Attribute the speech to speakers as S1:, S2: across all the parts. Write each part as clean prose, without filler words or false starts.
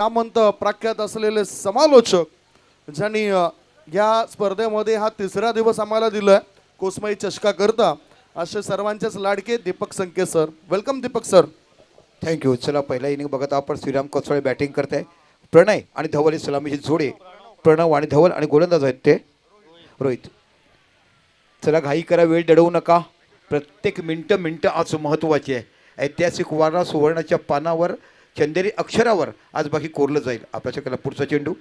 S1: नामवंत प्रख्यात असलेले समालोचक ज्यांनी या स्पर्धेमध्ये हा तिसरा दिवस आम्हाला दिलाय कोसमाई चषका करता असे सर्वांचेच लाडके Deepak Sanke sir. Welcome Deepak sir.
S2: Thank you. चला पहिला इनिंग बघत आपण श्रीराम कोसळे बॅटिंग करते. प्रणय आणि धवल ही सलामीची जोडे. प्रणव आणि धवल आणि गोलंदाज आहेत ते रोहित. चला घाई करा, वेळ दडवू नका. प्रत्येक मिनटं आज महत्त्वाची आहे. ऐतिहासिक वारा सुवर्णाच्या पानावर चंदेरी अक्षरावर आज बाकी कोरलं जाईल. आपल्या चक्राला पुढचा चेंडू,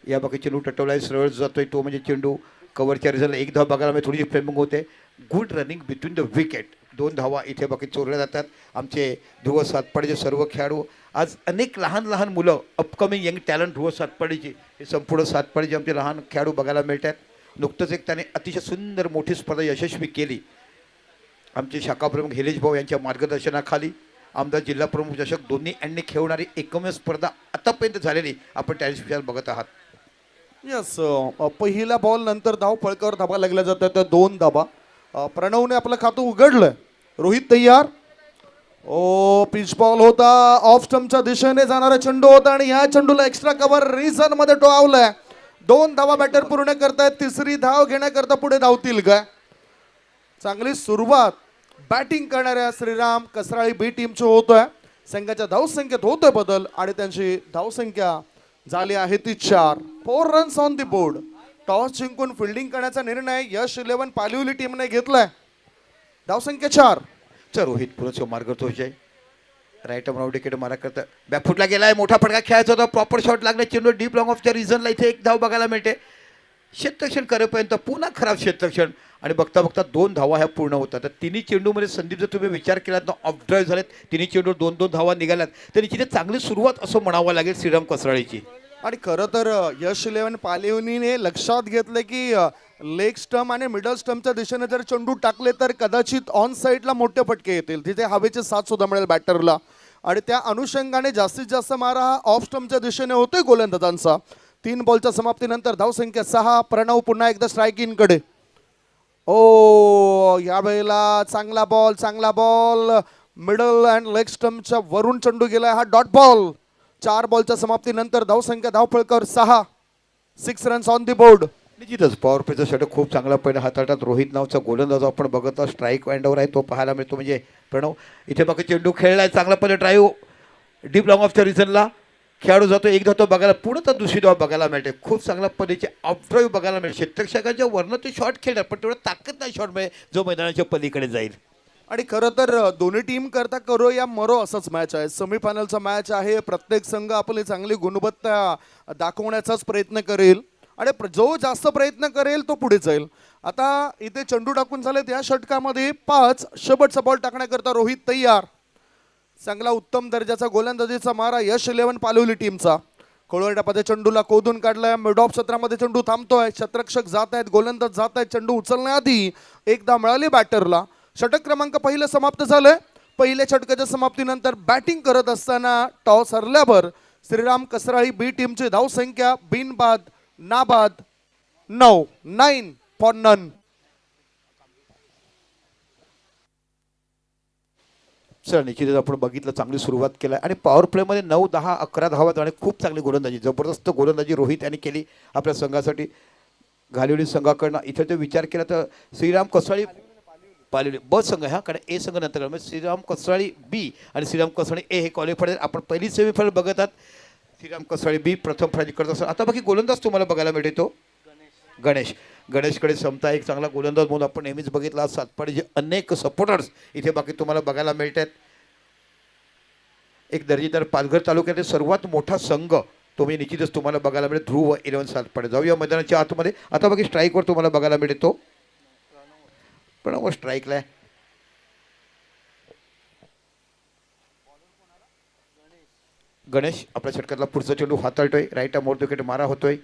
S2: या बाकी चेंडू टटवला आहे, सरळ जातोय तो म्हणजे चेंडू कव्हरच्या रिझल्टला एक धाव बघायला म्हणजे थोडीशी फ्लेमिंग होते. Good running between the wicket. 2 धावा इथे बाकी चोरल्या जातात. आमचे ध्रुव सातपाडीचे सर्व खेळाडू, आज अनेक लहान मुलं अपकमिंग यंग टॅलेंट ध्रुव सातपाडीची हे संपूर्ण सातपाडीचे आमचे लहान खेळाडू बघायला मिळतात. नुकतंच एक त्याने अतिशय सुंदर मोठी स्पर्धा यशस्वी केली. आमचे शाखा प्रमुख हिलेश भाऊ यांच्या मार्गदर्शनाखाली आमदार जिल्हा प्रमुख चषक दोन्ही यांनी खेळणारी एकमेव स्पर्धा आतापर्यंत झालेली आपण टेलिव्हिजन बघत आहात.
S1: यस, पहिल्या बॉल नंतर धाव फळकावर धाबा लागल्या जातात त्या 2 धाबा. प्रणवने आपलं खातं उघडलंय. रोहित तयार. ओ पिच बॉल होता, ऑफ स्टंपच्या दिशेने जाणारा चेंडू होता आणि या चेंडूला एक्स्ट्रा कव्हर रिझन मध्ये टोळवलाय. 2 धावा बॅटर पूर्ण करतायत. तिसरी धाव घेण्याकरता पुढे धावतील काय? चांगली सुरुवात बॅटिंग करणाऱ्या श्रीराम कसराळी बी टीमची होतोय. संघाच्या धावसंख्येत होतोय बदल आणि त्यांची धावसंख्या झाली आहे ती 4. 4 runs on the board. Toss जिंकून फिल्डिंग करण्याचा निर्णय यश 11 पालिवली टीमने घेतलाय. धावसंख्या 4.
S2: चल रोहित पुढचं मार्गदर्शक आहे. राईट आर्म विकेट मारा करता बॅकफुटला गेलाय. मोठा फटका खेळायचा होता. प्रॉपर शॉट लागला. चेंडू डीप लॉंग ऑफच्या रिझनला इथे एक धाव बघायला मिळते. क्षेत्ररक्षण करेपर्यंत पुन्हा खराब क्षेत्ररक्षण आणि बघता 2 धावा ह्या पूर्ण होतात. तर तिन्ही चेंडूमध्ये संदीप जर तुम्ही विचार केलात ना, ऑफ ड्राईव्ह झालेत. तिन्ही चेंडू 2-2 धावा निघाल्यात. तर तिथे चांगली सुरुवात असं म्हणावं लागेल श्रीराम कसराळीची.
S1: आणि खरं तर यश 11 पालिवनीने लक्षात घेतलं की लेग स्टंप आणि मिडल स्टंपच्या दिशेने जर चेंडू टाकले तर कदाचित ऑन साईडला मोठे फटके येतील. तिथे हवेची साथ सुद्धा मिळेल बॅटरला आणि त्या अनुषंगाने जास्तीत जास्त मारा हा ऑफ स्टंपच्या दिशेने होतोय गोलंदाजांचा. 3 बॉलच्या समाप्तीनंतर धावसंख्या 6. प्रणव पुन्हा एकदा स्ट्राईक इन कडे. ओ यावेळेला चांगला बॉल मिडल अँड लेग स्टंपच्या वरून चेंडू गेलाय. हा डॉट बॉल. 4 बॉलच्या समाप्तीनंतर धावसंख्या धावफळकावर 6. 6 रन्स ऑन दी बोर्ड.
S2: निश्चितच पॉवर प्लेचा षटक खूप चांगला पहिला हाताळतात. रोहित नावचा गोलंदाज आपण बघत आहोत. स्ट्राईक अँडवर आहे तो पाहायला मिळतो. म्हणजे प्रणव इथे बाकी चेंडू खेळलाय चांगला. पहिले ड्राईव्ह डीप लॉंग ऑफच्या रिझनला खेळाडू जातो. एक धाव बघायला पुढं तर दुसरी धाव बघायला मिळते. खूप चांगल्या पद्धतीचे ऑफ ड्राईव्ह बघायला मिळते. क्षेत्ररक्षकाच्या वरनं ते शॉट खेळतात पण तेवढं ताकद नाही शॉट मिळेल जो मैदानाच्या पलीकडे जाईल.
S1: आणि खरं तर दोन्ही टीम करता करो या मरो असंच मॅच आहे. सेमीफायनलचा मॅच आहे. प्रत्येक संघ आपली चांगली गुणवत्ता दाखवण्याचाच प्रयत्न करेल आणि जो जास्त प्रयत्न करेल तो पुढे जाईल. आता इथे चेंडू टाकून झालेत या षटकामध्ये 5. शेवटचा बॉल टाकण्याकरता रोहित तयार. चांगला उत्तम दर्जाचा गोलंदाजीचा मारा यश 11 पालिवली टीमचा. कोळवड्यामध्ये चेंडूला कोदून काढलाय. मिड ऑफ क्षेत्रामध्ये चेंडू थांबतोय. क्षेत्ररक्षक जात आहेत, गोलंदाज जात आहेत. चेंडू उचलण्याआधी एकदा मिळाली बॅटरला. षटक क्रमांक पहिलं समाप्त झालंय. पहिल्या षटकाच्या समाप्तीनंतर बॅटिंग करत असताना टॉस हरल्यावर श्रीराम कसराळी बी टीमची धावसंख्या बिनबाद नाबाद 9. 9 फॉर नन.
S2: सर निश्चितच आपण बघितलं चांगली सुरुवात केली आणि पॉवर प्लेमध्ये 9, 10, 11 धावा आणि खूप चांगली गोलंदाजी, जबरदस्त गोलंदाजी रोहित यांनी केली आपल्या संघासाठी. घालिवली संघाकडनं इथे तो विचार केला तर श्रीराम कसराळी पालिवली ब संघ हा, कारण ए संघ नंतर म्हणजे श्रीराम कसराळी बी आणि श्रीराम कसराळी ए हे क्वालिफायर. आपण पहिली सेमीफायनल बघत आहात. श्रीराम कसराळी बी प्रथम फायनल करत असतात. आता बाकी गोलंदाज तुम्हाला बघायला मिळतो गणेशकडे समता एक चांगला गोलंदाज म्हणून आपण नेहमीच बघितला. सातपाडीचे अनेक सपोर्टर्स इथे बाकी तुम्हाला बघायला मिळतात. एक दर्जेदार पालघर तालुक्यातील सर्वात मोठा संघ तो म्हणजे निश्चितच तुम्हाला बघायला मिळेल ध्रुव 11 सातपाडी. जाऊया मैदानाच्या आतमध्ये. आता बाकी स्ट्राईकवर तुम्हाला बघायला मिळतो प्रणव स्ट्राईकला आहे. गणेश आपल्या षटकातला पुढचा चेंडू हाताळतोय. राईट आर्म विकेट मारा होतोय.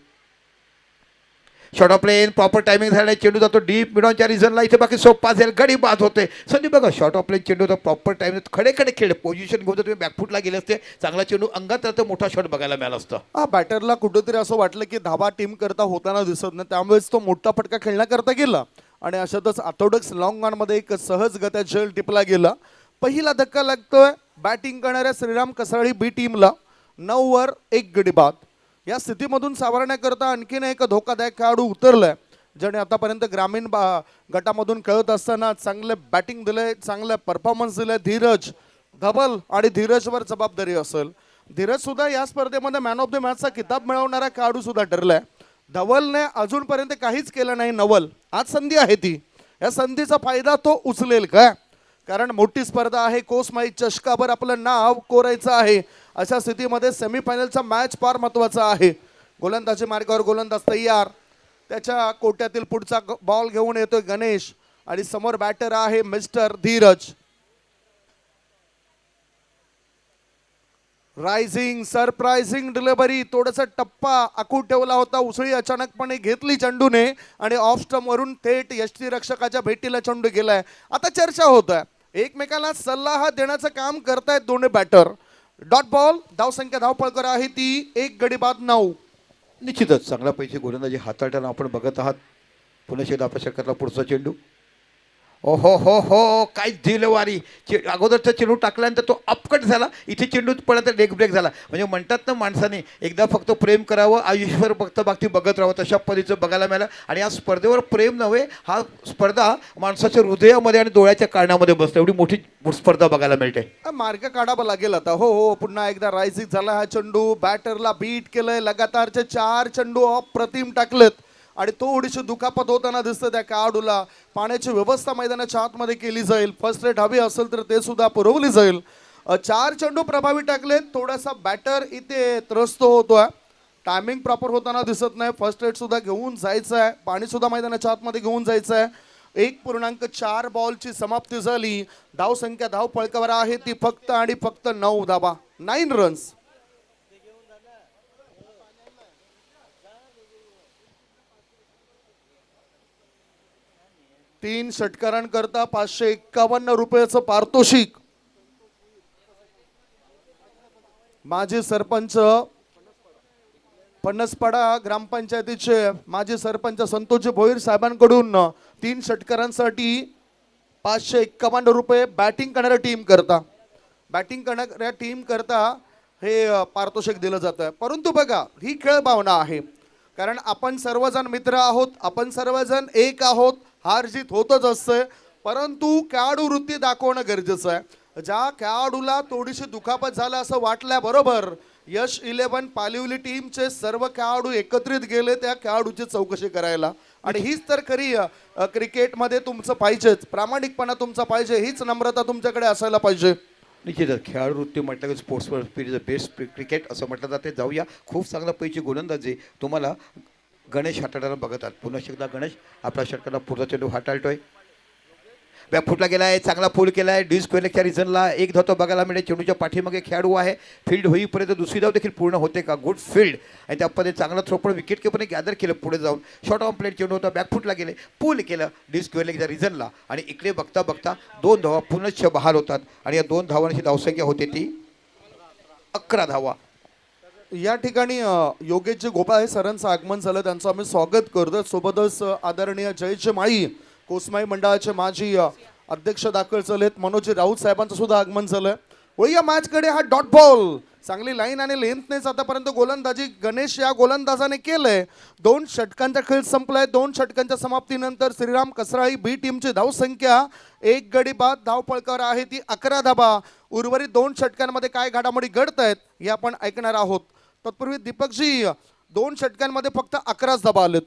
S2: Short of plain proper timing झाला. चेंडू जातो डीप मिडॉनच्या रिझनला. इथे बाकी सोपा असेल गडी बाद होते. संदीप बघा शॉर्ट ऑफ प्लेन चेंडू होता प्रॉपर टाइम खडे खेळ पोझिशन घेऊन तुम्ही बॅकफुटला गेले असते चांगला चेंडू अंगात तर मोठा शॉट बघायला मिळाला असता.
S1: हा बॅटरला कुठेतरी असं वाटलं की धाबा टीम करता होताना दिसत नाही, त्यामुळेच तो मोठा फटका खेळण्याकरता गेला आणि अशातच ऑर्थोडॉक्स लॉंग ऑन मध्ये एक सहज गत्या झेल टिपला गेला. पहिला धक्का लागतोय बॅटिंग करणाऱ्या श्रीराम कसराळी बी टीमला 9 वर 1 गडी बाद. या स्थितीमधून सावरण्याकरता आणखीन एक धोकादायक खेळाडू उतरलाय, ज्याने आतापर्यंत ग्रामीण गटामधून खेळत असताना चांगले बॅटिंग दिले, चांगले परफॉर्मन्स दिले. धीरज धबल आणि धीरजवर जबाबदारी असेल. धीरज सुद्धा या स्पर्धेमध्ये मॅन ऑफ द मॅचचा किताब मिळवणारा खेळाडू सुद्धा ठरलाय. धवलने अजूनपर्यंत काहीच केलं नाही. नवल आज संधी आहे ती, या संधीचा फायदा तो उचलेल का? कारण मोठी स्पर्धा आहे, कोसमाई चषकावर आपलं नाव कोरायचं आहे. अशा स्थितीमध्ये सेमीफायनलचा मॅच फार महत्वाचा आहे. गोलंदाजी मार्गावर गोलंदाज तयार, त्याच्या कोट्यातील पुढचा बॉल घेऊन येतोय गणेश आणि समोर बॅटर आहे mister Dheeraj. Rising surprising delivery, थोडासा टप्पा आखून ठेवला होता, उसळी अचानकपणे घेतली चेंडूने आणि ऑफ स्टंप वरून थेट यष्टीरक्षकाच्या भेटीला चेंडू गेलाय. आता चर्चा होत आहे, एकमेकाला सल्ला देण्याचं काम करतायत दोन्ही बॅटर. डॉट बॉल, धावसंख्या धावपळकर आहे ती 1 गडी बाद 9.
S2: निश्चितच चांगला पैकी गोलंदाजी हाताळताना आपण बघत आहात. पुन्हा शेत आपल्या षटकातला पुढचा चेंडू. ओहो हो हो, काय दिलवारी. अगोदरचा चेंडू टाकल्यानंतर तो अपकट झाला, इथे चेंडू पडला तर लेग ब्रेक झाला. म्हणजे म्हणतात ना, माणसाने एकदा फक्त प्रेम करावं, आयुष्यभर फक्त बाकी बघत राहावं, तशा पद्धतीचं बघायला मिळालं. आणि या स्पर्धेवर प्रेम नव्हे, हा स्पर्धा माणसाच्या हृदयामध्ये आणि डोळ्याच्या कारणामध्ये बसतो. एवढी मोठी स्पर्धा बघायला मिळते.
S1: मार्ग काढावा लागेल आता. हो हो, पुन्हा एकदा रायझिंग झाला हा चेंडू, बॅटरला बीट केलंय. लगातारचे 4 चेंडू अप्रतिम टाकलेत आणि थोडीशी दुखापत होताना दिसतं त्या खेळाडूला. पाण्याची व्यवस्था मैदानाच्या आतमध्ये केली जाईल, फर्स्ट रेट हवी असेल तर ते सुद्धा पुरवली जाईल. 4 चेंडू प्रभावी टाकलेत. थोडासा बॅटर इथे त्रस्त होतोय, टायमिंग प्रॉपर होताना दिसत नाही. फर्स्ट रेट सुद्धा घेऊन जायचं आहे, पाणी सुद्धा मैदानाच्या आतमध्ये घेऊन जायचं आहे. 1.4 बॉलची समाप्ती झाली. धावसंख्या धावपळकावर आहे ती फक्त आणि फक्त 9 धावा, 9 रन्स. तीन षटकारांकरता 551 रुपयाचं पारितोषिक. माजी सरपंच पन्नसपाडा ग्रामपंचायतीचे माजी सरपंच संतोषजी भोईर साहेबांकडून 3 षटकारांसाठी 551 रुपये बॅटिंग करणाऱ्या टीम करता, बॅटिंग करणाऱ्या टीम करता हे पारितोषिक दिलं जातं. परंतु बघा, ही खेळ भावना आहे, कारण आपण सर्वजण मित्र आहोत, आपण सर्वजण एक आहोत. हार जीत होतच असते, परंतु खेळाडू वृत्ती दाखवणं गरजेचं आहे. ज्या खेळाडूला थोडीशी दुखापत झालं असं वाटल्याबरोबर यश 11 पालिवली टीमचे सर्व खेळाडू एकत्रित गेले त्या खेळाडूची चौकशी करायला. आणि हीच तर खरी क्रिकेटमध्ये तुमचं पाहिजेच, प्रामाणिकपणा तुमचा पाहिजे, हीच नम्रता तुमच्याकडे असायला पाहिजे.
S2: निश्चितच खेळाडू वृत्ती म्हटलं की sports spirit is the best cricket असं म्हटलं जाते. जाऊया, खूप चांगला पैकी गोलंदाजी तुम्हाला गणेश हाताळताना बघत आहात. पुन्हा एकदा गणेश आपल्या षटकाला पुढचा चेंडू हाताळतोय. बॅकफुटला गेलाय, चांगला फुल केलाय. डिस क्वेलेक्सच्या रिझनला एक धाव बघायला मिळेल. चेंडूच्या पाठीमागे खेळाडू आहे. फील्ड होईपर्यंत दुसरी धाव देखील पूर्ण होते का? Good field. आणि त्यामध्ये चांगला थ्रो पण विकेट किपरने गॅदर केलं. पुढे जाऊन शॉर्ट ऑन प्लेट चेंडू होता, बॅकफुटला गेले, पूल केलं डिस क्वेलेक्सच्या रिझनला. आणि इकडे बघता बघता 2 धावा पुनश्च बहाल होतात. आणि या 2 धावांची धावसंख्या होते ती 11 धावा.
S1: या ठिकाणी योगेशजी गोपाळ हे सरांचं आगमन झालं, त्यांचं आम्ही स्वागत करतो. सोबतच आदरणीय जयजी माळी कोसमाई मंडळाचे माजी अध्यक्ष दाखल झालेत, मनोजी राऊत साहेबांचं सुद्धा आगमन झालं. या मॅचकडे हा डॉट बॉल, चांगली लाईन आणि लेंथनेच आतापर्यंत गोलंदाजी गणेश या गोलंदाजाने केलंय. 2 षटकांचा खेळ संपलाय. 2 षटकांच्या समाप्तीनंतर श्रीराम कसराळी बी टीमची धावसंख्या 1 गडी बाद धावपळकावर आहे ती 11 धाबा. उर्वरित 2 षटकांमध्ये काय घडामोडी घडत आहेत हे आपण ऐकणार आहोत. तत्पूर्वी दीपकजी, 2 षटकांमध्ये फक्त 11 धाबा आलेत.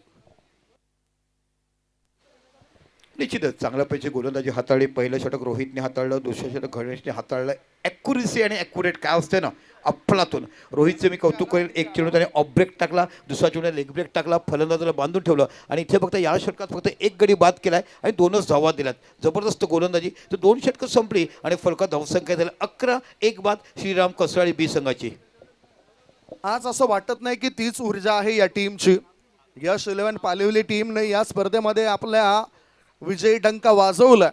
S2: निश्चितच चांगल्यापैकी गोलंदाजी हाताळली. पहिलं षटक रोहितने हाताळलं, दुसरं षटक गणेशने हाताळलं. ॲक्युरेसी आणि ॲक्युरेट काय असते ना, अफलातून. रोहितचं मी कौतुक करेल. एक चेंडू त्याने ऑफ ब्रेक टाकला, दुसरा चेंडू लेग ब्रेक टाकला, फलंदाजाला बांधून ठेवलं. आणि इथे फक्त या षटकात फक्त 1 गडी बाद केलाय आणि 2च धावा दिल्यात. जबरदस्त गोलंदाजी. तर 2 षटकं संपली आणि फलकात धावसंख्या झाली 11. 1 बाद श्रीराम कसराळी बी संघाची.
S1: आज असं वाटत नाही की तीच ऊर्जा आहे या टीमची. यश 11 पालिवली टीमने या स्पर्धेमध्ये आपल्या विजयी डंका वाजवलाय.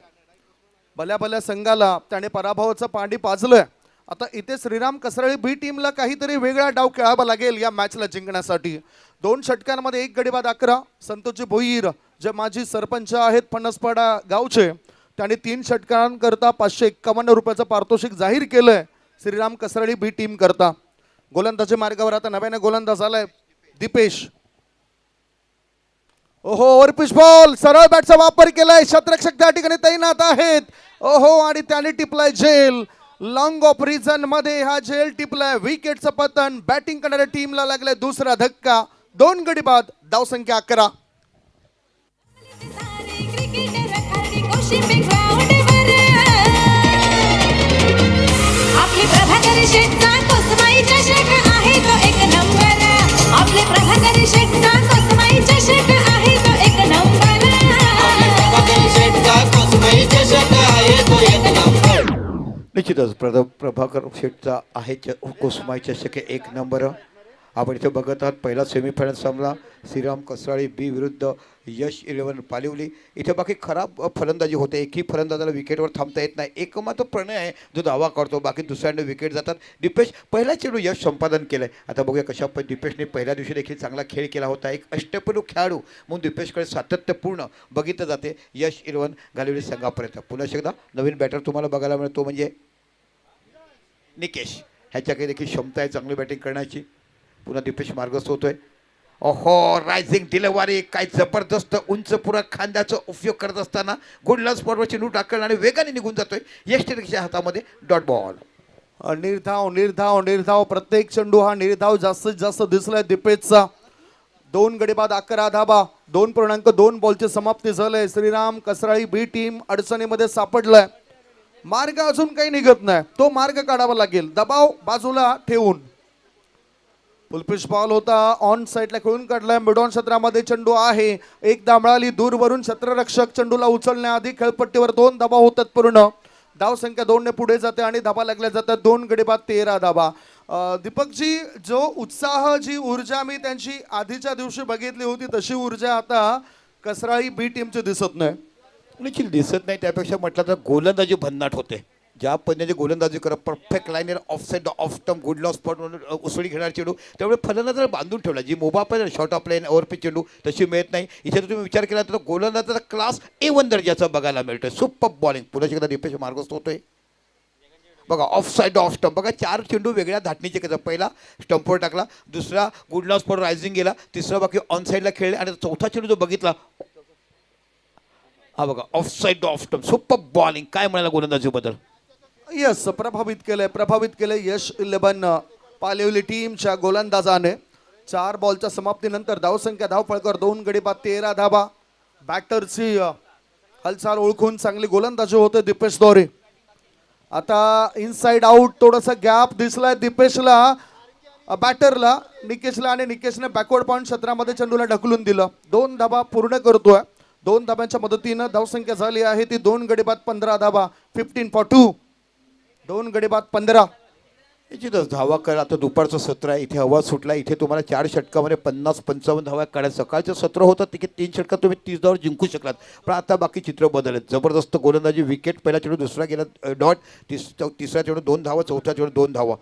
S1: भल्या भल्या संघाला त्याने पराभवाचं पाणी पाजलंय. आता इथे श्रीराम कसराळी बी टीमला काहीतरी वेगळा डाव खेळावा लागेल या मॅचला जिंकण्यासाठी. 2 षटकांमध्ये 1 गडी बाद 11. संतोषजी भोईर जे माजी सरपंच आहेत पन्नसपाडा गावचे, त्यांनी 3 षटकांकरता 551 रुपयाचं पारितोषिक जाहीर केलंय श्रीराम कसराळी बी टीम करता. गोलंदाजी मार्गावर आता नव्याने गोलंदाज आलाय दीपेश. ओहो ओव्हरपिच बॉल, सरळ बॅटचा वापर केलाय, शतरक्षक त्या ठिकाणी तैनात आहेत. ओहो आणि त्याने टिपलाय झेल. लॉंग ऑफ रिझन मध्ये हा झेल टिपलाय. विकेटचं पतन. बॅटिंग करणाऱ्या टीमला लागलाय दुसरा धक्का. 2 गडी बाद, धावसंख्या 11.
S3: आपली प्रभाकरी शेटचा कोसमाई चषक आहे तो एक नंबर. आपले प्रभाकरी शेटचा कोसमाई चषक आहे तो एक नंबर. प्रभाकरी शेटचा कोसमाई चषक आहे तो एक नंबर.
S2: निश्चितच प्रभाकर शेठचा आहे कोसमाई चषक 1 नंबर. आपण इथे बघत आहात पहिला सेमीफायनल सामना श्रीराम कसराळी बी विरुद्ध यश 11 पालिवली. इथे बाकी खराब फलंदाजी होते. एकही फलंदाजाला विकेटवर थांबता येत नाही. एक मात्र प्रणय आहे जो दावा करतो, बाकी दुसऱ्यांदा विकेट जातात. दीपेश पहिला चेंडू यश संपादन केलं आहे. आता बघूया कशा दीपेशने पहिल्या दिवशी देखील चांगला खेळ केला होता. एक अष्टपैलू खेळाडू म्हणून दीपेशकडे सातत्यपूर्ण बघितलं जाते यश 11 घालवली संघापर्यंत. पुन्हा एकदा नवीन बॅटर तुम्हाला बघायला मिळतो म्हणजे निकेश. ह्याच्याकडे देखील क्षमता आहे चांगली बॅटिंग करण्याची. पुन्हा दीपेश मार्गस्थ होतोय. ओहो रायझिंग डिलेवरी, काय जबरदस्त उंच पुरा खांद्याचा उपयोग करत असताना गुडला स्पॉटवर चेंडू टाकलं आणि वेगाने निघून जातोय. यष्टीच्या हातामध्ये डॉट बॉल.
S1: निर्धाव निर्धाव निर्धाव, प्रत्येक चेंडू हा निर्धाव जास्तीत जास्त दिसलाय दीपेशचा. 2 गडी बाद, 11 धाबा. 2.2 बॉलची समाप्ती झाली. श्रीराम कसराळी बी टीम अडचणीमध्ये सापडलाय. मार्ग अजून काही निघत नाही, तो मार्ग काढावा लागेल दबाव बाजूला ठेवून. फुलपिच बॉल होता, ऑन साईडला खेळून काढलाय. मिडॉन क्षेत्रामध्ये चेंडू आहे. एक मिळाली दूरवरून. क्षेत्ररक्षक चेंडूला उचलण्याआधी खेळपट्टीवर 2 धाबा होतात पूर्ण. धाव संख्या 2 ने पुढे जाते आणि धाबा लागल्या जातात. 2 गडी बाद, 13 धाबा. दीपकजी, जो उत्साह, जी ऊर्जा मी त्यांची आधीच्या दिवशी बघितली होती तशी ऊर्जा आता कसराळी बी टीमची दिसत नाही.
S2: निश्चित दिसत नाही. त्यापेक्षा म्हटलं तर गोलंदाजी भन्नाट होते. ज्या पद्धतीने गोलंदाजी करत perfect liner of side off stump good law spot म्हणून उसळी घेणार चेंडू त्यामुळे फलंदाजाला बांधून ठेवला. जी मोबा पाहिजे शॉर्ट ऑफ लाईन ओव्हरपिच चेंडू तशी मिळत नाही. इथे तुम्ही विचार केला तर गोलंदाजाचा क्लास A1 दर्जाचा बघायला मिळतोय. Super bowling. पुन्हा एकदा दीपेश मार्गस्थ होतोय. बघा ऑफ साईड ऑफ स्टंप. बघा 4 चेंडू वेगळ्या धाटणीचे केला. पहिला स्टंपवर टाकला, दुसरा गुड लॉ स्पॉट रायझिंग गेला, तिसरा बाकी ऑन साईडला खेळले आणि चौथा चेंडू जो बघितला हा बघा of side off stump. Super bowling. काय म्हणाला गोलंदाजीबद्दल?
S1: यस, प्रभावित केलंय यश 11 पालिवली टीमच्या गोलंदाजाने. 4 बॉलच्या समाप्तीनंतर धावसंख्या धावफळकर 2 गडी बाद, 13 धाबा. बॅटरची हालचाल ओळखून चांगली गोलंदाजी होते दीपेश द्वारे. आता इनसाइड आउट थोडासा गॅप दिसलाय दीपेशला, बॅटरला निकेशला, आणि निकेशने बॅकवर्ड पॉईंट क्षेत्रामध्ये चेंडूला ढकलून दिलं. 2 धाबा पूर्ण करतोय. 2 धाब्यांच्या मदतीनं धावसंख्या झाली आहे ती 2 गडी बाद, 15 धाबा. 15 for 2. 2 गडी बाद, 15.
S2: निश्चितच धावा करा. आता दुपारचं सत्र आहे. इथे हवा सुटला. इथे तुम्हाला 4 षटकामध्ये 50-55 धावा काढायचं. सकाळचं सत्र होतं तिथे 3 षटकात तुम्ही 30 धावावर जिंकू शकलात. पण आता बाकी चित्र बदलत. जबरदस्त गोलंदाजी. विकेट पहिला चेंडू, दुसरा गेला डॉट, तिसरा चेंडू 2 धावा, चौथा चेंडू 2 धावा.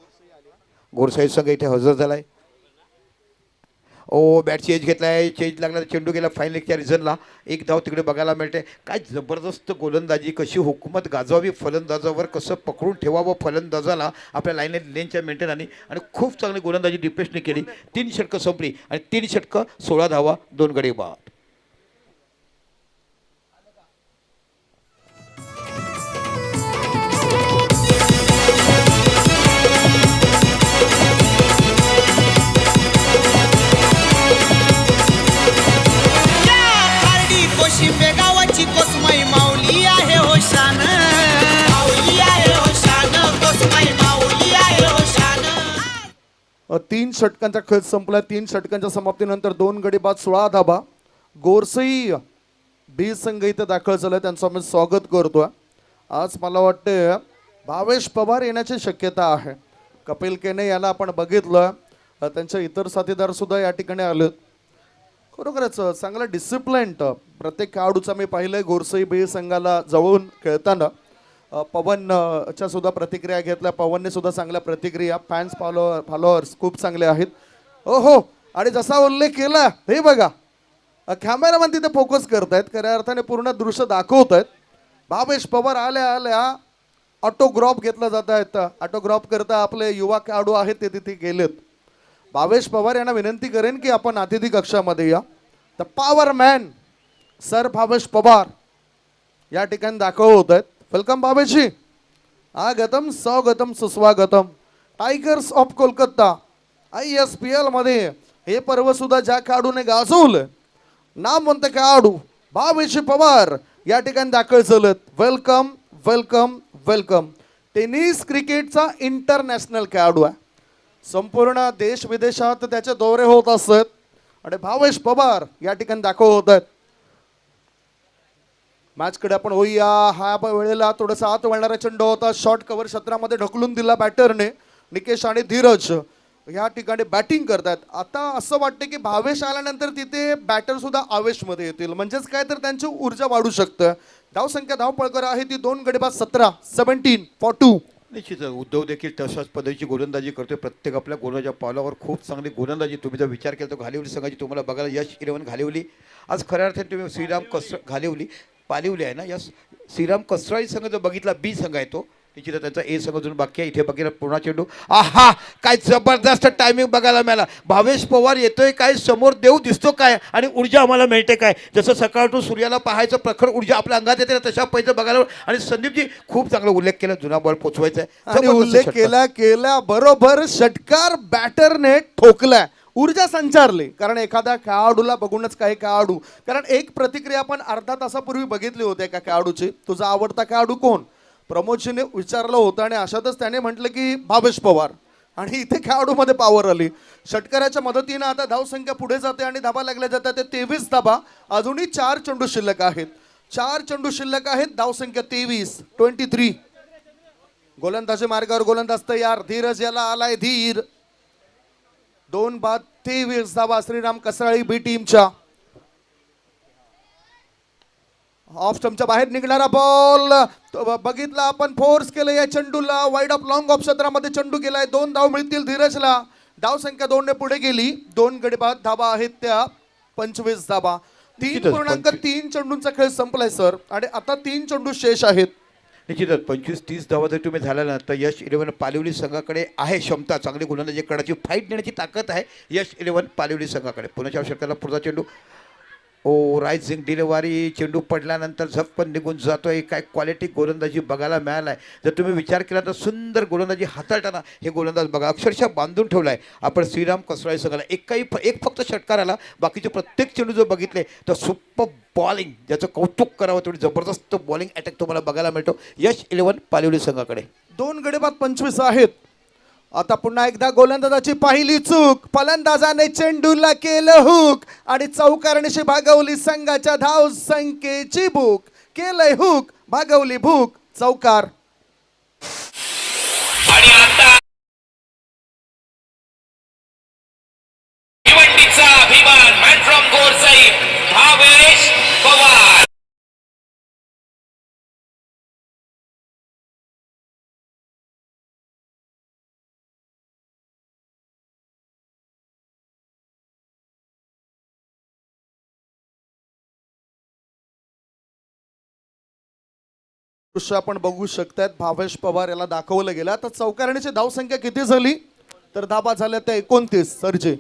S2: गोरसाई संघ इथे हजर झालाय. ओ बॅट चेंज घेतलाय. चेंज लागला, चेंडू गेला फाईन लेगच्या रिझनला. 1 धाव तिकडे बघायला मिळते. काय जबरदस्त गोलंदाजी. कशी हुकूमत गाजवावी फलंदाजावर, कसं पकडून ठेवावं फलंदाजाला आपल्या लेनच्या मेंटेननी, आणि खूप चांगली गोलंदाजी दीपेशने केली. 3 षटकं संपली आणि 3 षटकं 16 धावा, 2 गडी बाद.
S4: शिंबे गावाची कोसमाई माऊली आहे हो शान. माऊली आहे हो शान. कोसमाई माऊली आहे हो शान.
S1: 3 षटकांचा खेळ संपला. 3 षटकांच्या समाप्तीनंतर 2 गडी बाद, 16 धाबा. गोरसई बी संघ इथे दाखल झालाय, त्यांचं आम्ही स्वागत करतोय. आज मला वाटते भावेश पवार येण्याची शक्यता आहे. कपिल केने याला आपण बघितलं, त्यांचे इतर साथीदार सुद्धा या ठिकाणी आलेत. खरोखरच चांगला डिसिप्लिन प्रत्येक खेळाडूचा मी पाहिलंय गोरसई बी संघाला जवळून खेळताना. पवनच्या सुद्धा प्रतिक्रिया घेतल्या. पवनने सुद्धा चांगल्या प्रतिक्रिया. फॅन्स फॉलोअर्स खूप चांगले आहेत. ओहो, आणि जसा उल्लेख केला हे बघा, कॅमेरामॅन तिथे फोकस करतायत, खऱ्या अर्थाने पूर्ण दृश्य दाखवत आहेत. भावेश पवार आल्या आल्या ऑटोग्राफ घेतला जात आहेत. ऑटोग्राफ करता आपले युवा खेळाडू आहेत ते तिथे गेलेत. भावेश पवार यांना विनंती करेन की आपण अतिथी कक्षामध्ये या. The power man sir Bhavesh Pawar या ठिकाणी दाखल होत आहेत. वेलकम भावेशजी. आगतम स्वागतम सुस्वागतम. टायगर्स ऑफ कोलकाता ISPL मध्ये हे पर्व सुद्धा ज्या खेळाडूने गाजवलं नामवंत खेळाडू भावेश पवार या ठिकाणी दाखल झालेत. Welcome welcome welcome. टेनिस क्रिकेटचा इंटरनॅशनल खेळाडू आहे. संपूर्ण देश विदेशात त्याचे दौरे होत असत आणि भावेश पवार या ठिकाणी दाखल होत आहेत. मॅचकडे आपण होईया. हा वेळेला थोडासा आत वळणारा चेंडू होता. शॉर्ट कव्हर क्षेत्रामध्ये ढकलून दिला बॅटरने. निकेश आणि धीरज या ठिकाणी बॅटिंग करतात. आता असं वाटतं की भावेश आल्यानंतर तिथे बॅटर सुद्धा आवेशमध्ये येतील. म्हणजेच काय तर त्यांची ऊर्जा वाढू शकतं. धावसंख्या धावपळकर आहे ती 2 गडी बाद 17 17 for 2.
S2: निश्चितच उद्धव देखील तशाच पद्धतीची गोलंदाजी करतोय. प्रत्येक आपल्या गोलाच्या पावलावर खूप चांगली गोलंदाजी तुम्ही जर विचार केला तर घालिवली संघाची तुम्हाला बघायला यश 11 घालिवली. आज खऱ्या अर्थाने तुम्ही श्रीराम घालिवली पालिवली आहे ना. यस श्रीराम कसराळी संघ जो बघितला बी संघ आहे तो निश्चितच त्यांचा ए संघ अजून बाकी आहे. इथे बघितला पूर्ण चेंडू. आहा काय जबरदस्त टायमिंग बघायला मिळाला. भावेश पवार येतोय काय समोर देव दिसतो काय आणि ऊर्जा आम्हाला मिळते काय. जसं सकाळतून सूर्याला पाहायचं प्रखर ऊर्जा आपल्या अंगात येते ना तशा पैसे बघायला. आणि संदीपजी खूप चांगला उल्लेख केला. जुना बॉल पोचवायचा आहे
S1: आणि उल्लेख केला बरोबर षटकार बॅटरने ठोकलाय. ऊर्जा संचारली. कारण एखाद्या खेळाडूला बघूनच काही खेळाडू कारण एक प्रतिक्रिया आपण अर्धा तासापूर्वी बघितली होती एका खेळाडूची. तुझा आवडता खेळाडू कोण प्रमोदजीने विचारलं होतं आणि अशातच त्याने म्हटलं की भावेश पवार. आणि इथे खेळाडूमध्ये पॉवर आली. षटकाराच्या मदतीनं आता धावसंख्या पुढे जाते आणि धाबा लागल्या जातात. ते 23 धाबा. अजूनही 4 चेंडू शिल्लक आहेत. 4 चेंडू शिल्लक आहेत. धावसंख्या 23 गोलंदाजी मार्गावर गोलंदाज तयार. धीरज याला आलाय धीर. 2 बाद 23 धाबा श्रीराम कसराळी बी टीमच्या. ऑफ स्टंपच्या बाहेर निघणारा बॉल बघितला आपण. फोर्स केलं या चेंडूला. वाईड ऑफ लॉंग ऑफ क्षेत्रामध्ये चेंडू गेलाय. 2 धाव मिळतील धीरजला. धाव संख्या 2 ने पुढे गेली. 2 गडी बाद धाबा आहेत त्या 25 धाबा. 3.3 चेंडूंचा खेळ संपलाय सर आणि आता 3 चेंडू शेष आहेत.
S2: निश्चितच 25-30 धावा जर तुम्ही झाल्यानंतर यश 11 पालिवली संघाकडे आहे क्षमता. चांगली गोलंदाजी करण्याची फाईट देण्याची ताकद आहे यश 11 पालिवली संघाकडे. पुण्याच्या षटकाला पुढचा चेंडू. ओ रायझिंग डिलिव्हरी. चेंडू पडल्यानंतर झपकन निघून जातोय. काय क्वालिटी गोलंदाजी बघायला मिळाला आहे. जर तुम्ही विचार केला तर सुंदर गोलंदाजी हाताळताना हे गोलंदाज बघा अक्षरशः बांधून ठेवला आहे आपण श्रीराम कसराळी संघाला. एक फक्त षटकार आला. बाकीचे प्रत्येक चेंडू जर बघितले तर सुपर बॉलिंग ज्याचं कौतुक करावं तेवढी जबरदस्त बॉलिंग अटॅक तुम्हाला बघायला मिळतो यश 11 पालिवली संघाकडे.
S1: 2 गडी बाद 25 आहेत. आता पुन्हा एकदा गोलंदाजाची पहिली चूक. फलंदाजाने चेंडूला केलं हुक आणि चौकारणीशी भागवली संघाच्या धाव संख्येची भूक. केलंय हुक भागवली भूक. चौकार.
S5: आणि आता भिवंडीचा अभिमान मॅन फ्रॉम गोरसाई भावेश पवार.
S1: दृश्य आपण बघू शकतात. भावेश पवार याला दाखवलं गेलं. आता चौकारण्याची धावसंख्या किती झाली तर धाबा झाल्या त्या 29 सरजे.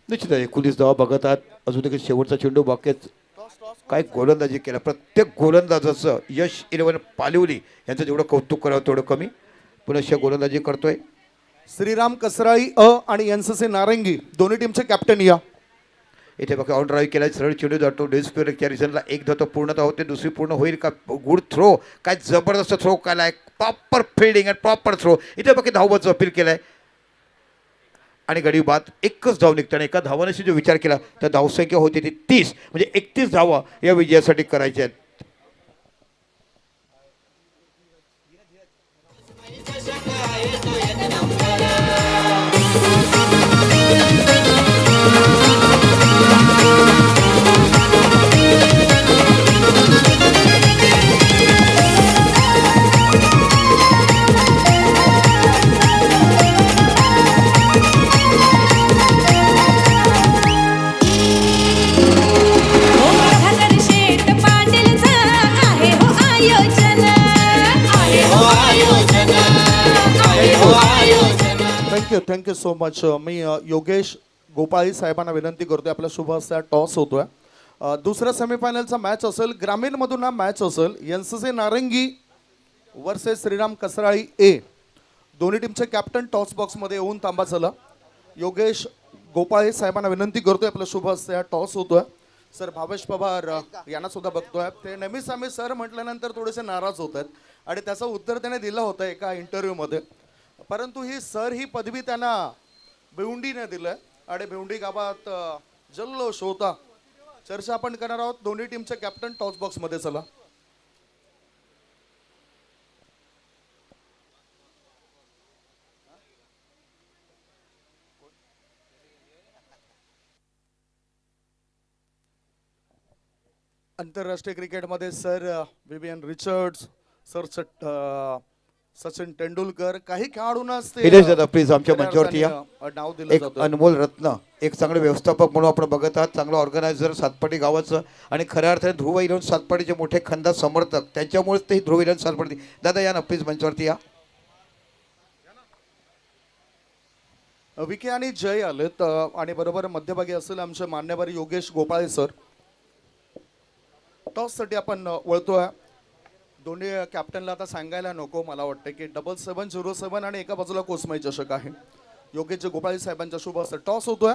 S2: निश्चित आहे 19 धावा बघत आहात. अजून एक शेवटचा चेंडू बाकीच. काय गोलंदाजी केला. प्रत्येक गोलंदाजाचं यश 11 पालिवली यांचं जेवढं कौतुक करावं तेवढं कमी. पुन्हा गोलंदाजी करतोय
S1: श्रीराम कसराळी आणि NCC नारंगी दोन्ही टीमचे कॅप्टन या.
S2: इथे बघा ऑन ड्राईव्ह केला. सरळ चेंडू जातो. डेस्पिअरच्या रिझनला एक धाव पूर्णता होते. दुसरी पूर्ण होईल का. Good throw. काय जबरदस्त थ्रो केलाय. प्रॉपर फिल्डिंग आणि प्रॉपर थ्रो. इथे बघा धावबाचं अपील केलाय आणि गडी बाद. एकच धाव निघताना एका धावानेशी जो विचार केला तर धावसंख्या होती ती 30 म्हणजे 31 धावा या विजयासाठी करायच्या आहेत.
S3: प्रभाकर शेठ पाटील
S1: थँक्यू सो मच. मी योगेश गोपाळी साहेबांना विनंती करतोय, आपल्या शुभ हस्ते टॉस होतोय. दुसऱ्या सेमीफायनलचा मॅच असेल, ग्रामीणमधून हा मॅच असेल. एनसीसी नारंगी वर्सेस श्रीराम कसराळी ए. दोन्ही टीमचे कॅप्टन टॉस बॉक्समध्ये येऊन थांबा. चला, योगेश गोपाळे साहेबांना विनंती करतोय, आपल्या शुभ हस्ते टॉस होतोय. सर भावेश पवार यांना सुद्धा बघतोय. ते नेहमीच आम्ही सर म्हटल्यानंतर थोडेसे नाराज होत आहेत आणि त्याचं उत्तर त्याने दिलं होतं एका इंटरव्ह्यूमध्ये. परंतु ही सर ही पदवी त्यांना भिवंडीने दिलं आणि भिवंडी गावात जल्लोष होता. चर्चा आपण करणार आहोत दोन्ही टीमचे कॅप्टन टॉस बॉक्समध्ये. चला, आंतरराष्ट्रीय क्रिकेटमध्ये sir Vivian Richards, sir Sachin Tendulkar, काही खेळाडूंना
S2: हिरेश दादा प्लीज आमच्या मंचावरती या.
S1: नाव दिलं
S2: एक
S1: जातं.
S2: अनमोल रत्न, एक चांगले व्यवस्थापक म्हणून आपण बघत आहात, चांगला ऑर्गनायझर सातपाटी गावाचं आणि खऱ्या अर्थाने ध्रुव इलेव्हन सातपाटीचे मोठे खंदा समर्थक, त्यांच्यामुळेच ते ध्रुव इलेव्हन सातपाटी. दादा या ना प्लीज मंचावरती या.
S1: विके आणि जय आलेत आणि बरोबर मध्यभागी असेल आमचे मान्यवर योगेश गोपाळे सर. टॉससाठी आपण वळतोय. दोन्ही कॅप्टनला आता सांगायला नको, मला वाटतं की 7-7-0-7 आणि एका बाजूला कोसमाई चषक आहे. योगेश गोपाळे साहेबांच्या शुभ हस्ते टॉस होतोय.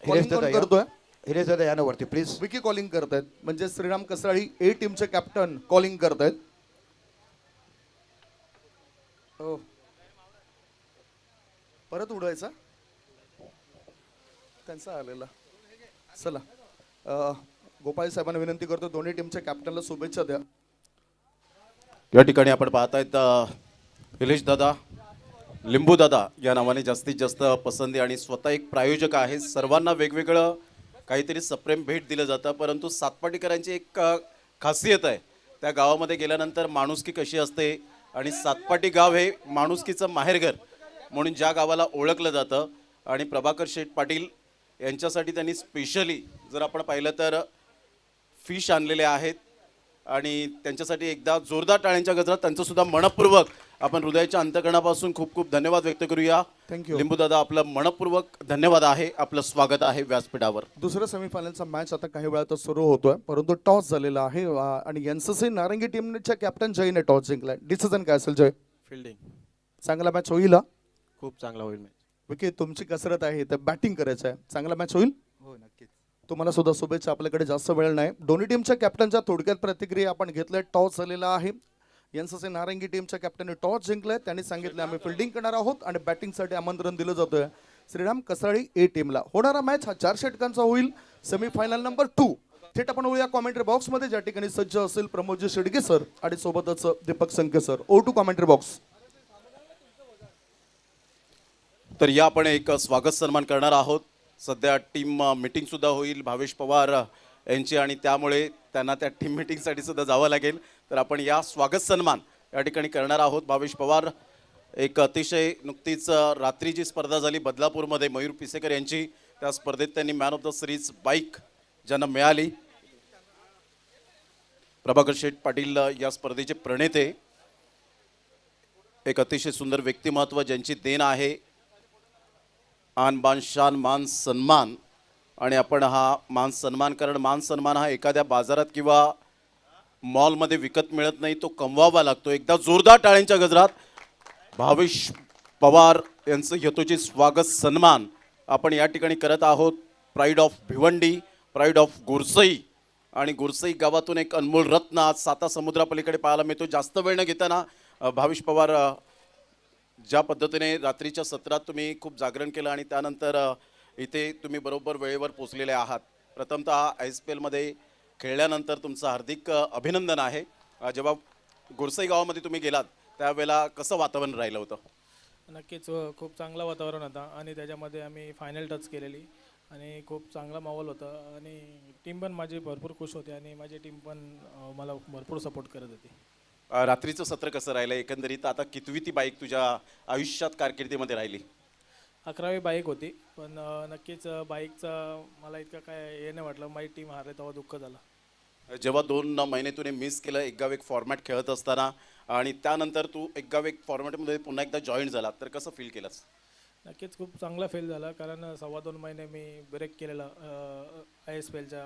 S2: हिरेश
S1: Calling
S2: दादा
S1: कोण
S2: या.
S1: करतोय?
S2: हिरेश दादा या ना वरती प्लीज.
S1: विकी कॉलिंग करतायत, म्हणजे श्रीराम कसराळी ए टीमचे कॅप्टन कॉलिंग करतायत. हो, परत उडवायचा त्यांचा आलेला. चला, गोपाळ साहेबांना विनंती करतो, दोन्ही टीमच्या कॅप्टनला शुभेच्छा द्या.
S6: या ठिकाणी आपण पाहतायत निलेश दादा, लिंबू दादा या नावाने जास्तीत जास्त पसंती आणि स्वतः एक प्रायोजक आहे. सर्वांना वेगवेगळं काहीतरी सप्रेम भेट दिलं जातं, परंतु सातपाटीकरांची एक खासियत आहे. त्या गावामध्ये गेल्यानंतर माणुसकी कशी असते आणि सातपाटी गाव हे माणुसकीचं माहेरघर म्हणून ज्या गावाला ओळखलं जातं. आणि प्रभाकर शेठ पाटील यांच्यासाठी त्यांनी स्पेशली जर आपण पाहिलं तर फिश आणलेले आहेत आणि त्यांच्यासाठी एकदा जोरदार टाळ्यांच्या गजरात त्यांचं सुद्धा मनपूर्वक आपण हृदयाच्या अंतकरणापासून खूप खूप धन्यवाद व्यक्त करूया.
S1: थँक्यू.
S6: लिंबू दादा, आपलं मनपूर्वक धन्यवाद आहे, आपलं स्वागत आहे व्यासपीठावर.
S1: दुसऱ्या सेमीफायनलचा मॅच आता काही वेळातच सुरू होतोय, परंतु टॉस झालेला आहे आणि एनसीसी नारंगी टीमच्या कॅप्टन जयने टॉस जिंकलाय. डिसिजन काय असेल जय?
S7: फिल्डिंग
S1: चांगला मॅच होईल.
S7: खूप चांगला होईल मॅच.
S1: विकी तुमची कसरत आहे तर बॅटिंग करायचं आहे, चांगला मॅच होईल.
S7: हो नक्कीच.
S1: तुम्हाला सुद्धा शुभेच्छा. आपल्याकडे जास्त वेळ नाही. दोन्ही टीमच्या कॅप्टनच्या थोडक्यात प्रतिक्रिया आपण घेतल्या. टॉस झालेला आहे. एनसीसी नारंगी टीमच्या कॅप्टनने टॉस जिंकलाय. त्यांनी सांगितलं आम्ही फिल्डिंग करणार आहोत आणि बॅटिंगसाठी आमंत्रण दिलं जातोय श्रीराम कसराळी ए टीमला. होणारा मॅच हा 4 षटकांचा होईल. Semifinal number 2. थेट आपण होऊया कॉमेंट्री बॉक्समध्ये, ज्या ठिकाणी सज्ज असेल प्रमोदजी शेडगे सर आणि सोबतच Deepak Sanke sir. Over to commentary box.
S6: तर या आपण एक स्वागत सन्मान करणार आहोत. सध्या टीम मीटिंग सुद्धा होईल भावेश पवार यांची आणि त्यामुळे त्यांना त्या टीम मीटिंगसाठी सुद्धा जावं लागेल. तर आपण या स्वागत सन्मान या ठिकाणी करणार आहोत. भावेश पवार एक अतिशय नुकतीच रात्री जी स्पर्धा झाली बदलापूरमध्ये मयूर पिसेकर यांची, त्या स्पर्धेत त्यांनी man of the series bike ज्यांना मिळाली. प्रभाकर शेठ पाटील या स्पर्धेचे प्रणेते, एक अतिशय सुंदर व्यक्तिमत्व ज्यांची देण आहे. आन बान शान मान सन्मान, आणि आपण हा मान सन्मान, कारण मान सन्मान हा एखाद्या बाजारात किंवा मॉलमध्ये विकत मिळत नाही, तो कमवावा लागतो. एकदा जोरदार टाळ्यांच्या गजरात भावेश पवार यांचं यथोचित स्वागत सन्मान आपण या ठिकाणी करत आहोत. Pride of Bhiwandi, pride of Gorsai, आणि गोरसई गावातून एक अनमोल रत्न आज साता समुद्रापलीकडे पाहायला मिळतो. जास्त वेळ न घेताना भावेश पवार, ज्या पद्धतीने रात्रीच्या सत्रात तुम्ही खूप जागरण केलं आणि त्यानंतर इथे तुम्ही बरोबर वेळेवर पोचलेले आहात. प्रथमतः ISPL मध्ये खेळल्यानंतर तुमचं हार्दिक अभिनंदन आहे. जेव्हा गोरसई गावामध्ये तुम्ही गेलात त्यावेळेला कसं वातावरण राहिलं होतं?
S8: नक्कीच खूप चांगलं वातावरण होतं आणि त्याच्यामध्ये आम्ही फायनल टच केलेली आणि खूप चांगला माहोल होता आणि टीम पण माझी भरपूर खुश होती आणि माझी टीम पण मला भरपूर सपोर्ट करत होती.
S6: रात्रीचं सत्र कसं राहिलं एकंदरीत? आता कितवी ती बाईक तुझ्या आयुष्यात कारकिर्दीमध्ये राहिली?
S8: 11वी बाईक होती, पण नक्कीच बाईकचा मला इतकं काय हे नाही वाटलं. माझी टीम हारली तेव्हा दुःख झालं.
S6: जेव्हा 2 महिने तुने मिस केलं एक गाव एक फॉर्मॅट खेळत असताना, आणि त्यानंतर तू एक गाव एक फॉर्मॅटमध्ये पुन्हा एकदा जॉईन झाला, तर कसं फील केलंस?
S8: नक्कीच खूप चांगला फेल झाला, कारण 2.25 महिने मी ब्रेक केलेला ISPLच्या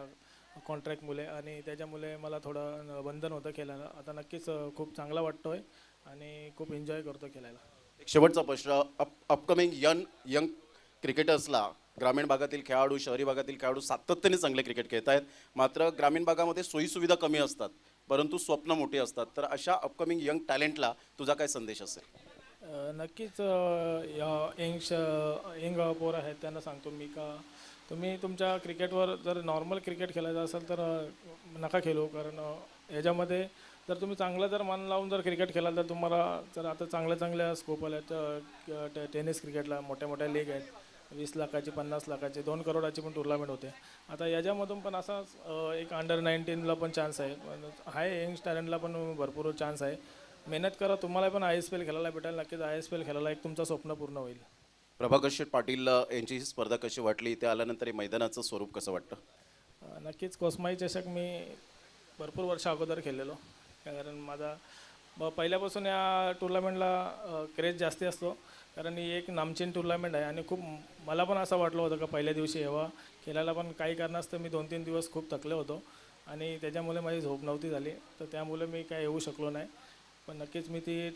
S8: कॉन्ट्रॅक्टमुळे, आणि त्याच्यामुळे मला थोडं बंधन होतं खेळायला. आता नक्कीच खूप चांगला वाटतोय आणि खूप एन्जॉय करतो खेळायला.
S6: एक शेवटचा प्रश्न, अपकमिंग यंग क्रिकेटर्सला ग्रामीण भागातील खेळाडू, शहरी भागातील खेळाडू सातत्याने चांगले क्रिकेट खेळत आहेत, मात्र ग्रामीण भागामध्ये सोयीसुविधा कमी असतात, परंतु स्वप्न मोठी असतात. तर अशा अपकमिंग यंग टॅलेंटला तुझा काय संदेश असेल?
S8: नक्कीच या यंग पोरं आहेत त्यांना सांगतो मी का तुम्ही तुमच्या क्रिकेटवर जर नॉर्मल क्रिकेट खेळायचं असेल तर नका खेळू, कारण याच्यामध्ये जर तुम्ही चांगलं जर मन लावून जर क्रिकेट खेळाल तर तुम्हाला जर आता चांगल्या स्कोप आल्या. टेनिस क्रिकेटला मोठ्या मोठ्या लीग आहेत, 20 लाखाची, 50 लाखाची, 2 करोडाची पण टुर्नामेंट होते. आता याच्यामधून पण असाच एक अंडर 19ला पण चान्स आहे, यंग टॅलेंटला पण भरपूर चान्स आहे. मेहनत करा, तुम्हाला पण ISPL खेळायला भेटेल. नक्कीच ISPL खेळायला एक तुमचं स्वप्न पूर्ण होईल.
S6: प्रभाकर शेठ पाटील यांची ही स्पर्धा कशी वाटली, ते आल्यानंतर हे मैदानाचं स्वरूप कसं वाटतं?
S8: नक्कीच कोसमाई चषक मी भरपूर वर्ष अगोदर खेळलेलो, कारण माझा पहिल्यापासून या टुर्नामेंटला क्रेज जास्ती असतो, कारण ही एक नामचीन टुर्नामेंट आहे. आणि खूप मला पण असं वाटलं होतं का पहिल्या दिवशी यावं खेळायला, पण काही कारणास्तव मी 2-3 दिवस खूप थकले होतो आणि त्याच्यामुळे माझी झोप नव्हती झाली, तर त्यामुळे मी काय येऊ शकलो नाही. पण नक्कीच मी ती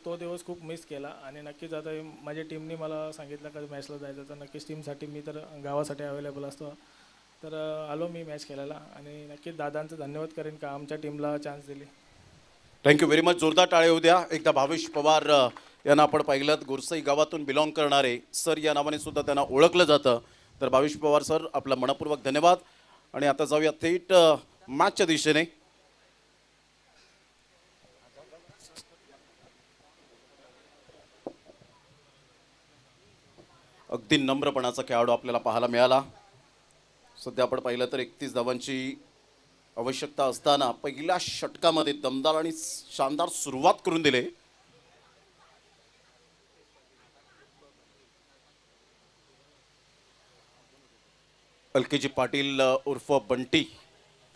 S8: तो दिवस खूप मिस केला. आणि नक्कीच आता माझ्या टीमने मला सांगितलं का मॅचला जायचं, तर नक्कीच टीमसाठी मी तर गावासाठी अवेलेबल असतो, तर आलो मी मॅच खेळायला. आणि नक्कीच दादांचं धन्यवाद करेन का आमच्या टीमला चान्स दिली.
S6: Thank you very much. जोरदार टाळे होऊ द्या. एकदा भावेश पवार यांना आपण पाहिलं, गोरसई गावातून बिलॉंग करणारे सर या नावाने सुद्धा त्यांना ओळखलं जातं. तर भावेश पवार सर, आपला मनपूर्वक धन्यवाद. आणि आता जाऊया थेट मॅचच्या दिशेने. अगदी नम्रपणाचा खेळाडू आपल्याला पाहायला मिळाला. सध्या आपण पाहिलं तर 31 धावांची आवश्यकता असताना पहिल्या षटकामध्ये दमदार आणि शानदार सुरुवात करून दिले. अलकेजी पाटील उर्फ बंटी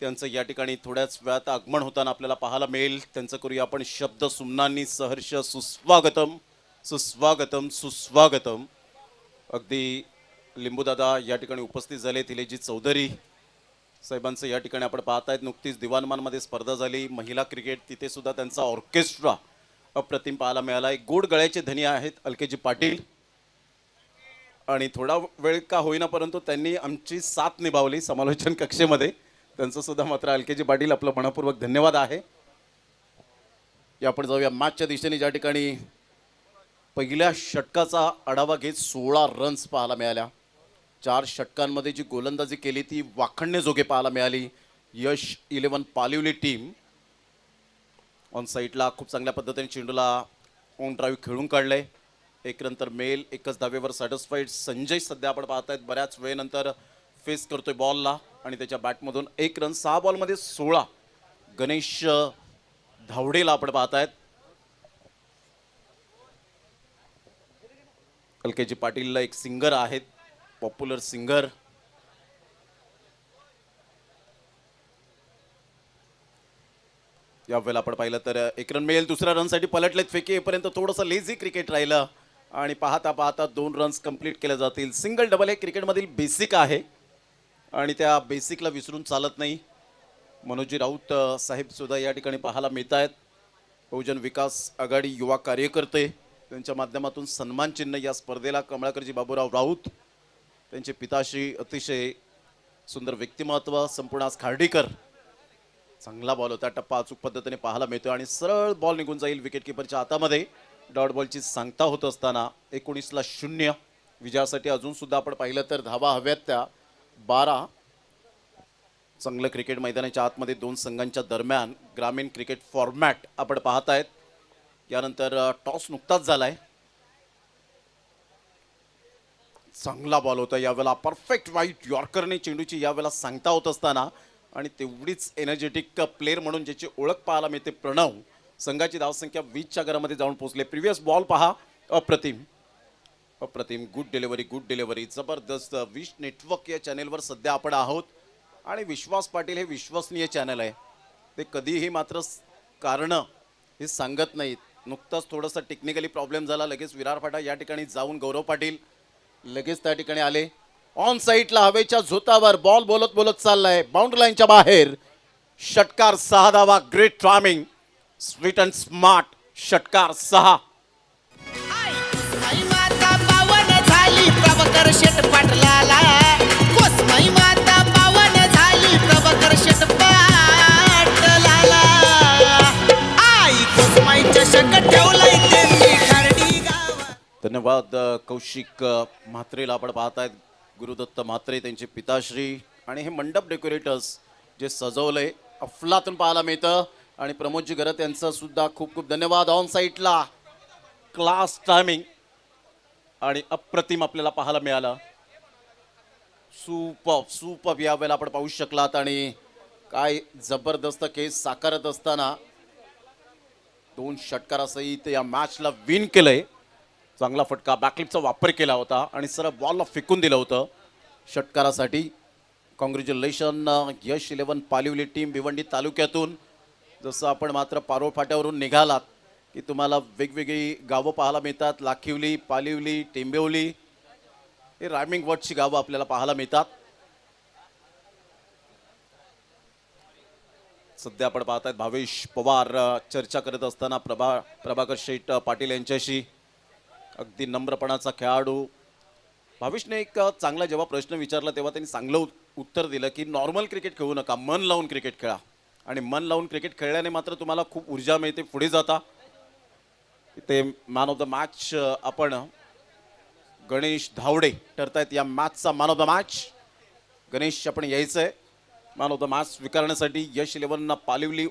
S6: त्यांचं या ठिकाणी थोड्याच वेळात आगमन होताना आपल्याला पाहायला मिळेल. त्यांचं करूया आपण शब्द सुमनांनी सहर्ष सुस्वागतम, सुस्वागतम, सुस्वागतम. अगदी लिंबूदादा या ठिकाणी उपस्थित झाले. तिलेजी चौधरी साहेबांचं या ठिकाणी आपण पाहत आहेत. नुकतीच दिवाणमानमध्ये स्पर्धा झाली महिला क्रिकेट, तिथे सुद्धा त्यांचा ऑर्केस्ट्रा अप्रतिम पाहायला मिळाला. एक गोड गळ्याचे धनी आहेत अलकेजी पाटील, आणि थोडा वेळ का होईना परंतु त्यांनी आमची साथ निभावली समालोचन कक्षेमध्ये. त्यांचं सुद्धा मात्र अलकेजी पाटील आपलं मनपूर्वक धन्यवाद आहे. या आपण जाऊया मॅचच्या दिशेने, ज्या ठिकाणी पहिल्या षटकाचा आढावा घेत 16 रन्स पाहायला मिळाल्या. 4 षटकांमध्ये जी गोलंदाजी केली ती वाखणण्याजोगे पाहायला मिळाली. यश 11 पालिवली टीम ऑन साईडला खूप चांगल्या पद्धतीने चेंडूला ऑन ड्राईव्ह खेळून काढलंय. एक रन तर मेल, एकच धावेवर सॅटिस्फाईड. संजय सध्या आपण पाहतायत बऱ्याच वेळेनंतर फेस करतोय बॉलला आणि त्याच्या बॅटमधून 1 रन. 6 बॉलमध्ये 16. गणेश धावडेला आपण पाहतायत. अलकेजी पाटीलला एक सिंगर आहेत, पॉप्युलर सिंगर. यावेळेला आपण पाहिलं तर 1 रन मिळेल. दुसऱ्या रनसाठी पलटलेत फेकी. येईपर्यंत थोडंसं लेझी क्रिकेट राहिलं आणि पाहता पाहता 2 रन्स कंप्लीट केले जातील. सिंगल डबल हे क्रिकेटमधील बेसिक आहे आणि त्या बेसिकला विसरून चालत नाही. मनोजी राऊत साहेब सुद्धा या ठिकाणी पाहायला मिळत आहेत. बहुजन विकास आघाडी युवा कार्यकर्ते, त्यांच्या माध्यमातून सन्मान चिन्ह या स्पर्धेला कमळाकरजी बाबूराव राऊत, त्यांचे पिताश्री अतिशय सुंदर व्यक्तिमत्व संपूर्ण खार्डीकर. चांगला बॉल होता, टप्पा अचूक पद्धतीने पाहायला मिळतो आणि सरळ बॉल निघून जाईल विकेटकीपरच्या हातामध्ये. डॉट बॉलची सांगता होत असताना 19-0 विजयासाठी अजून सुद्धा आपण पाहिलं तर धावा हव्यात त्या 12. चांगलं क्रिकेट मैदानाच्या आतमध्ये 2 संघांच्या दरम्यान ग्रामीण क्रिकेट फॉर्मॅट आपण पाहत आहेत. यानंतर टॉस नुकताच झालाय. चांगला बॉल होता यावेळेला, परफेक्ट वाईट यॉर्करने चेंडूची यावेळेला सांगता होत असताना, आणि तेवढीच एनर्जेटिक प्लेअर म्हणून ज्याची ओळख पाहायला मिळते प्रणव. संघाची धावसंख्या 20च्या घरामध्ये जाऊन पोहोचले. प्रिव्हियस बॉल पहा, अप्रतिम अप्रतिम. गुड डिलिव्हरी, गुड डिलिव्हरी, जबरदस्त. विश नेटवर्क या चॅनेलवर सध्या आपण आहोत आणि विश्वास पाटील हे विश्वसनीय चॅनल आहे. ते कधीही मात्र कारणं हे सांगत नाहीत. नुकताच थोडंसं टेक्निकली प्रॉब्लेम झाला, लगेच विरार फाटा या ठिकाणी जाऊन गौरव पाटील लगेच त्या ठिकाणी आले. ऑन साईडला हवेच्या झोतावर बॉल बोलत बोलत चाललाय बाउंड्री लाईनच्या बाहेर. षटकार 6 धावा. Great timing, sweet and smart. षटकार 6.
S4: कोसमाई माता पावन झाली प्रभाकर शेट पाटलाला. कोसमाई माता पावन झाली प्रभाकर शेट पाटलाला. आई कोसमाई चषक ठेवलाय त्यांनी खर्डी गावात.
S6: धन्यवाद कौशिक म्हात्रेला. आपण पाहतायत गुरुदत्त म्हात्रे, त्यांचे पिताश्री आणि हे मंडप डेकोरेटर्स जे सजवलंय अफलातून पाहायला मिळतं. आणि प्रमोदजी गरत यांचं सुद्धा खूप खूप धन्यवाद. ऑन साईडला क्लास टायमिंग आणि अप्रतिम आपल्याला पाहायला मिळालं. सुपर यावेळेला आपण पाहू शकलात. आणि काय जबरदस्त केस साकारत असताना 2 षटकारासहित या मॅचला विन केलंय. चांगला फटका बॅकलिपचा वापर केला होता आणि सरळ बॉलला फेकून दिलं होतं षटकारासाठी. कॉंग्रॅच्युलेशन यश 11 पालिवली टीम भिवंडी तालुक्यातून. जसं आपण मात्र पारोळ फाट्यावरून निघालात की तुम्हाला वेगवेगळी गावं पाहायला मिळतात. लाखिवली, पालिवली, टेंबिवली हे रायमिंग वर्डची गावं आपल्याला पाहायला मिळतात. सध्या आपण पाहतायत भावेश पवार चर्चा करत असताना प्रभाकर शेठ पाटील यांच्याशी. अगदी नम्रपणाचा खेळाडू. भावेशने एक चांगला जेव्हा प्रश्न विचारला तेव्हा त्यांनी चांगलं उत्तर दिलं की नॉर्मल क्रिकेट खेळू नका, मन लावून क्रिकेट खेळा. आणि मन लावून क्रिकेट खेळल्याने मात्र तुम्हाला खूप ऊर्जा मिळते, पुढे जाता. इथे मॅन ऑफ द मॅच आपण गणेश धावडे ठरतायत या मॅचचा man of the match. Ganesh आपण यायचंय मॅन ऑफ द मॅच स्वीकारण्यासाठी. यश 11 पालिवली